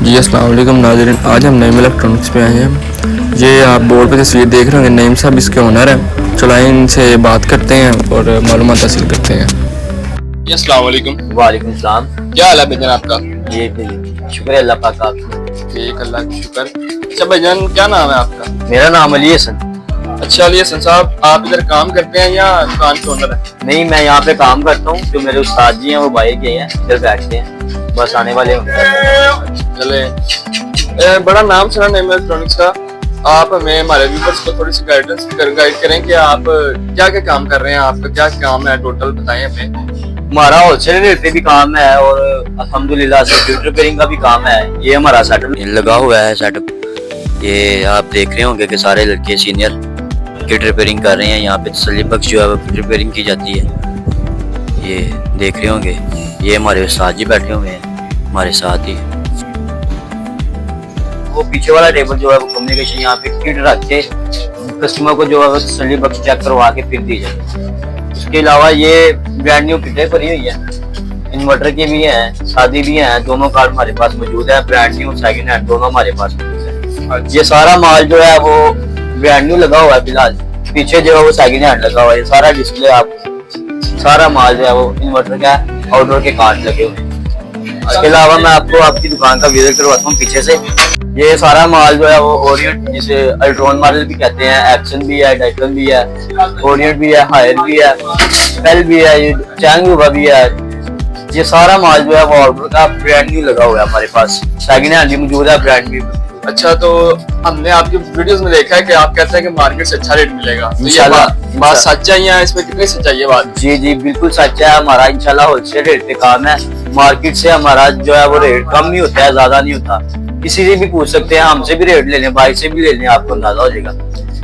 जी अस्सलाम वालेकुम नाज़रीन, आज हम नईम इलेक्ट्रॉनिक्स पे आए हैं। ये आप बोर्ड पे तस्वीर देख रहे होंगे, नईम साहब इसके ओनर हैं। चलो आइए इनसे बात करते हैं और मालूमात हासिल करते हैं। जी अस्सलाम वालेकुम। वालेकुम सलाम। क्या हाल है भाईजान आपका? ये शुक्र है अल्लाह पाक का। ठीक, अल्लाह का शुक्र। अच्छा भाईजान, क्या नाम है आपका? मेरा नाम अली हसन। अच्छा अली हसन साहब, आप इधर काम करते हैं या दुकान के ओनर हैं? नहीं, मैं यहाँ पे काम करता हूँ। जो मेरे उस्ताद जी हैं वो बाहर गए हैं, इधर बैठते हैं, बस आने वाले होंगे। चले, बड़ा नाम सुना नईम इलेक्ट्रॉनिक्स का। आप हमें हमारे व्यूअर्स को थोड़ी सी गाइडेंस गाइड करें कि आप क्या क्या काम कर रहे हैं, आपका क्या काम है, टोटल बताएं हमें। हमारा होलसेल रेट पे भी काम है और अल्हम्दुलिल्लाह से कंप्यूटर रिपेयरिंग का भी काम है। ये हमारा सेटअप लगा हुआ है। सेटअप ये आप देख रहे होंगे कि सारे लड़के सीनियर किट रिपेयरिंग कर रहे हैं। यहाँ पे तसल्ली बख्श जो है वो किट रिपेयरिंग की जाती है। ये देख रहे होंगे, ये हमारे उस्ताद जी बैठे हुए हैं हमारे साथ ही। वो पीछे वाला टेबल जो है वो कम्युनिकेशन, यहाँ पे किट रख के कस्टमर को जो है वो तसल्ली बख्श चेक करवा के फिर दी जाती है। उसके अलावा ये ब्रांड न्यू किटें पड़ी हुई है, इन्वर्टर की भी है, शादी भी है, दोनों कार्ड हमारे पास मौजूद है। ब्रांड न्यू सेकंड हैंड दोनों हमारे पास मौजूद है। ये सारा माल जो है वो ब्रांड न्यू लगा हुआ है फिलहाल, पीछे जो है वो सेकंड हैंड लगा हुआ है। सारा डिस्प्ले आप सारा माल जो है वो इन्वर्टर का आउटडोर के कार्ड लगे हुए हैं। इसके अलावा मैं आपको आपकी दुकान का विजिट करवाता हूँ पीछे से। ये सारा माल जो है वो ओरिएंट, जिसे अल्ट्रॉन मॉडल भी कहते हैं, एक्शन भी है, डाइटन भी है, ओरिएंट भी है, हायर भी है, पेल भी है, ये चैंगुबा भी है। ये सारा माल जो है वो ऑर्डर का ब्रांड न्यू लगा हुआ है हमारे पास। सेकंड हैंड भी मौजूद है, ब्रांड भी। अच्छा, तो हमने आपकी वीडियोस में देखा है कि आप कहते हैं कि मार्केट से अच्छा रेट मिलेगा। तो ये बात सच है या इसमें कितनी सच्चाई है बात? जी जी बिल्कुल सच है। हमारा इंशाल्लाह होलसेल रेट पे काम है। मार्केट से हमारा जो है वो रेट कम ही होता है, ज्यादा नहीं होता। किसी से भी पूछ सकते हैं, हमसे भी रेट ले लें, भाई से भी ले लें, आपको अंदाजा हो जाएगा।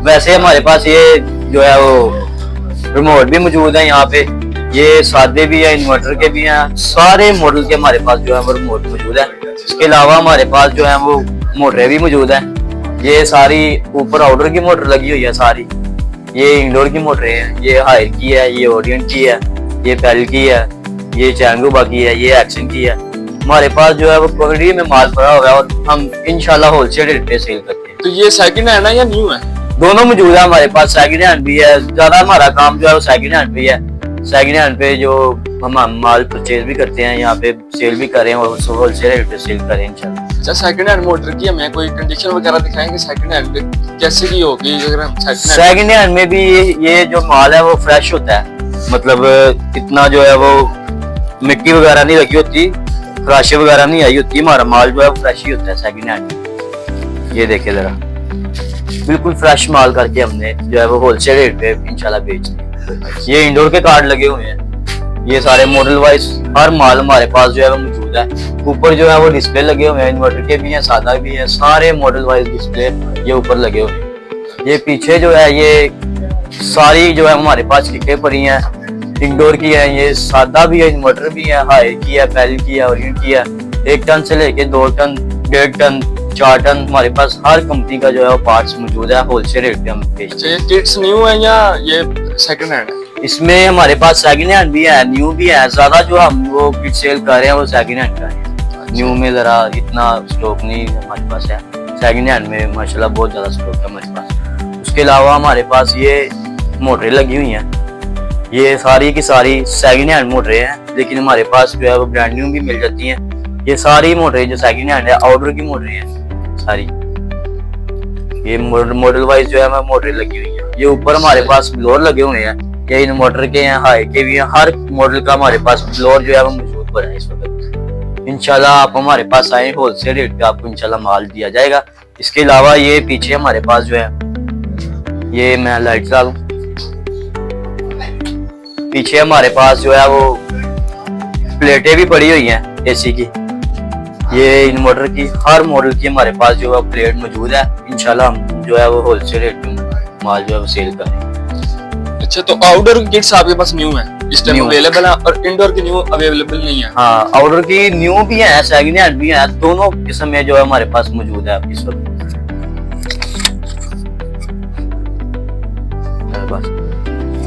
वैसे हमारे पास ये जो है वो रिमोट भी मौजूद है यहाँ पे। ये सादे भी है, इन्वर्टर के भी हैं, सारे मॉडल के हमारे पास जो है वो रिमोट मौजूद है। इसके अलावा हमारे पास जो है वो मोटरें भी मौजूद है। ये सारी ऊपर आउटडोर की मोटर लगी हुई है सारी। ये इंडोर की मोटरें हैं, ये हायर की है, ये ओरिएंट की है, ये पेल की है, ये चैंगुबा की है, ये एक्शन की है। हमारे पास जो है वो क्वांटिटी में माल पड़ा हुआ है और हम इंशाल्लाह होलसेल रेट पे सेल करते हैं। तो ये सेकंड हैंड है या न्यू है? दोनों मौजूद है हमारे पास। सेकंड हैंड भी है, ज्यादा हमारा काम जो है वो सेकंड हैंड पे है। सेकंड हैंड पे जो हम माल परचेज भी करते हैं, यहाँ पे सेल भी करें और होलसेल रेट पे सेल करें इंशाल्लाह। अच्छा, सेकंड हैंड मोटर की हमें कोई कंडीशन वगैरह दिखाएंगे सेकंड हैंड पे कैसे की होगी? अगर हम सेकंड हैंड में भी ये जो माल है वो फ्रेश होता है, मतलब इतना जो है वो मिट्टी वगैरह नहीं लगी होती, खराशे वगैरह नहीं आई होती। हमारा माल जो है फ्रेश ही होता है सेकंड हैंड में। ये देखे जरा, बिल्कुल फ्रेश माल करके हमने जो है वो होलसेल रेट पे इंशाल्लाह बेच दिया। ये इंडोर के कार्ड लगे हुए हैं। ये सारे मॉडल वाइज हर माल हमारे पास जो है वो मौजूद है। ऊपर जो है वो डिस्प्ले लगे हुए हैं, इन्वर्टर के भी हैं, सादा भी है, सारे मॉडल वाइज डिस्प्ले ये ऊपर लगे हुए हैं। ये पीछे जो है ये सारी जो है हमारे पास किटें पड़ी हैं, इंडोर की है, ये सादा भी है, इन्वर्टर भी है, हाई की है, पेल की है, ओरिएंट की है। 1 टन से लेके 2 टन, 1.5 टन, 4 टन हमारे पास हर कंपनी का जो है वो पार्ट्स मौजूद है। होलसेल रेट पे हम बेचते हैं। किट्स न्यू है या ये सेकंड हैंड है? इसमें हमारे पास सेकंड हैंड भी है, न्यू भी है। ज्यादा जो हम वो किट सेल कर रहे हैं वो सेकंड हैंड का है। न्यू में जरा इतना स्टॉक नहीं हमारे पास है। सेकंड हैंड में माशाल्लाह बहुत ज्यादा स्टॉक है हमारे पास। उसके अलावा हमारे पास ये मोटरें लगी हुई हैं। ये सारी की सारी सेकंड हैंड मोटरें हैं, लेकिन हमारे पास जो है वो ब्रांड न्यू भी मिल जाती हैं। ये सारी मोटरें जो सेकंड हैंड है, आउटडोर की मोटरें हैं सारी। ये मॉडल वाइज जो है मोटरें लगी हुई हैं। ये ऊपर हमारे पास ब्लोअर लगे हुए हैं, ये इन्वर्टर के हैं, हाई के भी हैं। हर मॉडल का हमारे पास ब्लोअर जो है वो मौजूद पड़ा है इस वक्त। इंशाल्लाह आप हमारे पास आए, होलसेल रेट पे आपको इंशाल्लाह माल दिया जाएगा। इसके अलावा ये पीछे हमारे पास जो है, ये मैं लाइट चला दूं, पीछे हमारे पास जो है वो प्लेटें भी पड़ी हुई हैं एसी की। ये इन्वर्टर की हर मॉडल की हमारे पास जो है प्लेट मौजूद है। इंशाल्लाह हम जो है वो होलसेल रेट पे माल जो है वो सेल करें। अच्छा, तो आउटडोर की किट्स आपके पास न्यू है इस टाइम अवेलेबल है और इंडोर की न्यू अवेलेबल नहीं है? हाँ, आउटडोर की न्यू भी है, सेकंड हैंड भी है, दोनों किस्म में जो है हमारे पास मौजूद है इस वक्त।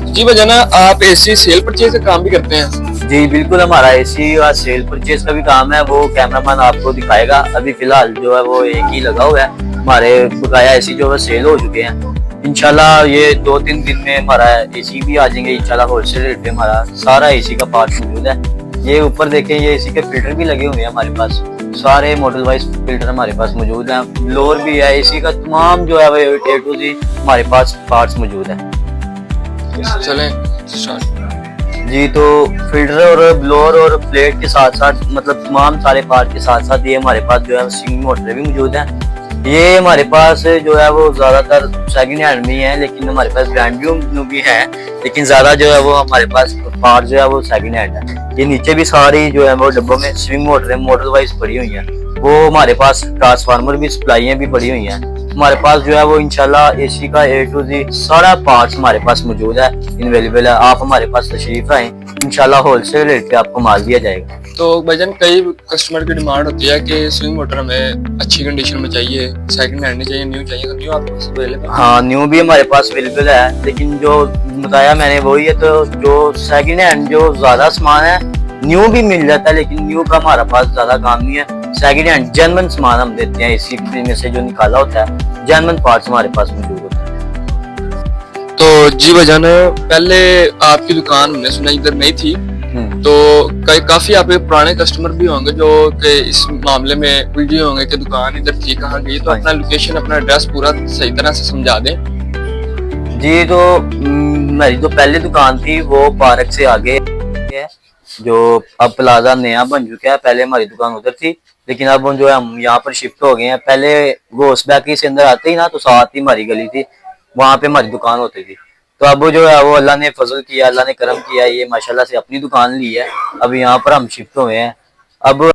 जी भजना, आप एसी सेल परचेज का काम भी करते हैं? जी बिल्कुल, हमारा एसी का सेल परचेज का भी काम है, वो कैमरामैन आपको दिखाएगा। अभी फिलहाल जो है वो एक ही लगा हुआ है। हमारे बकाया एसी जो है सेल हो चुके हैं। इंशाल्लाह ये 2-3 दिन में हमारा एसी भी आ जाएंगे इंशाल्लाह। होलसेल रेट पे हमारा सारा एसी का पार्ट मौजूद है। ये ऊपर देखें, ये एसी के फिल्टर भी लगे हुए हैं हमारे पास। सारे मॉडल वाइज फिल्टर हमारे पास मौजूद हैं। ब्लोअर भी है, एसी का तमाम जो है वो A to Z हमारे पास पार्ट्स मौजूद है। चलें स्टार्ट। जी, तो फिल्टर और ब्लोअर और प्लेट के साथ साथ मतलब तमाम सारे पार्ट के साथ साथ ये हमारे पास जो है स्विंग मोटर भी मौजूद है। ये हमारे पास जो है वो ज्यादातर सेकंड हैंड में है, लेकिन हमारे पास ब्रांड न्यू भी है, लेकिन ज्यादा जो है वो हमारे पास पार्ट जो है वो सेकंड हैंड है। ये नीचे भी सारी जो है वो डब्बों में स्विंग मोटर मॉडल वाइज पड़ी हुई है। वो हमारे पास ट्रांसफार्मर भी सप्लाइयाँ भी पड़ी हुई हैं। हमारे पास जो है वो इंशाल्लाह एसी का A to Z सारा पार्ट्स हमारे पास मौजूद है, अवेलेबल है। आप हमारे पास तशरीफ आए, इंशाल्लाह होलसेल रेट पे आपको माल दिया जाएगा। तो भाईजान कई कस्टमर की डिमांड होती है कि स्विंग मोटर हमें अच्छी कंडीशन में चाहिए, सेकंड हैंड नहीं चाहिए, न्यू चाहिए। तो न्यू आपके पास अवेलेबल? हाँ, न्यू भी हमारे पास अवेलेबल है, लेकिन जो बताया मैंने वही है। तो जो सेकंड हैंड जो ज्यादा सामान है, न्यू भी मिल जाता है, लेकिन न्यू का हमारा पास ज्यादा काम नहीं है। सेकंड हैंड जेन्युइन सामान हम देते हैं, इसी में से जो निकाला होता है जेन्युइन पार्ट्स हमारे पास मौजूद होते हैं। तो जी भाईजान, पहले आपकी दुकान हमने सुना इधर नहीं थी, तो काफी आपके पुराने कस्टमर भी होंगे जो कि इस मामले में उलझे होंगे कि दुकान इधर थी कहाँ गई। तो अपना लोकेशन, अपना एड्रेस पूरा सही तरह से समझा दें। जी, तो मेरी जो पहले दुकान थी वो पार्क से आगे है, जो अब प्लाजा नया बन चुका है। पहले हमारी दुकान उधर थी, लेकिन अब जो है हम यहाँ पर शिफ्ट हो गए हैं। पहले गोस बेकरी से अंदर आते ही ना, तो साथ ही हमारी गली थी, वहाँ पे हमारी दुकान होती थी। तो अब जो है वो अल्लाह ने फजल किया, अल्लाह ने करम किया, ये माशाल्लाह से अपनी दुकान ली है। अब यहाँ पर हम शिफ्ट हुए हैं। अब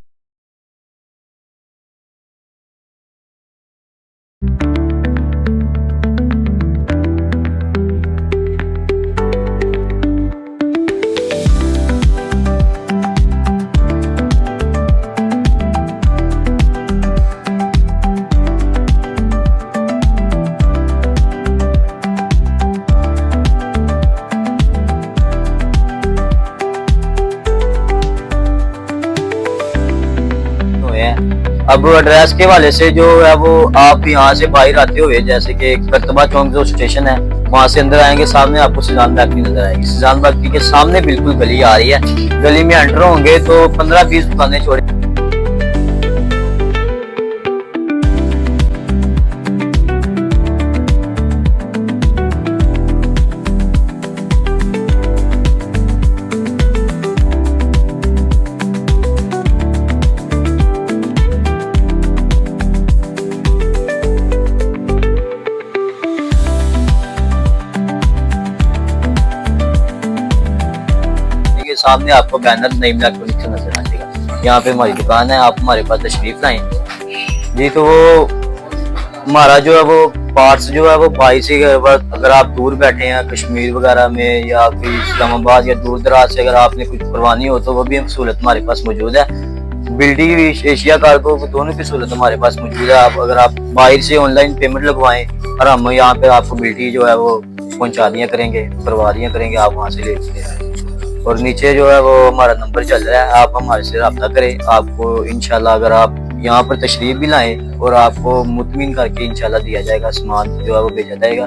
एड्रेस के वाले से जो है वो आप यहाँ से बाहर आते हुए, जैसे कि करतबा चौक जो स्टेशन है वहां से अंदर आएंगे, सामने आपको सीजान बेकरी नजर आएगी। सीजान बेकरी के सामने बिल्कुल गली आ रही है। गली में एंटर होंगे तो 15-20 दुकानें छोड़े सामने आपको बैनर नईम इलेक्ट्रॉनिक्स नजर आ जाएगा। यहाँ पे हमारी दुकान है, आप हमारे पास तशरीफ लाएं। जी, तो वो हमारा जो है वो पार्ट्स जो है वो भाई से, अगर आप दूर बैठे हैं कश्मीर वगैरह में या फिर इस्लामाबाद या दूर दराज से अगर आपने कुछ करवानी हो तो वो भी सहूलत हमारे पास मौजूद है। बिल्डी एशिया कार्गो दोनों की सहूलत हमारे पास मौजूद है। आप अगर आप बाहर से ऑनलाइन पेमेंट लगवाएं और हम यहाँ पे आपको बिल्डी जो है वो पहुँचा दिया करेंगे, करवा दिया करेंगे, आप वहाँ से ले सकते हैं। और नीचे जो है वो हमारा नंबर चल रहा है, आप हमारे से रब्ता करें। आपको इंशाल्लाह अगर आप यहाँ पर तशरीफ भी लाएं और आपको मुतमिन करके इंशाल्लाह दिया जाएगा, सामान जो है वो भेजा जाएगा।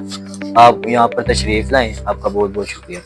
आप यहाँ पर तशरीफ लाएं। आपका बहुत बहुत शुक्रिया।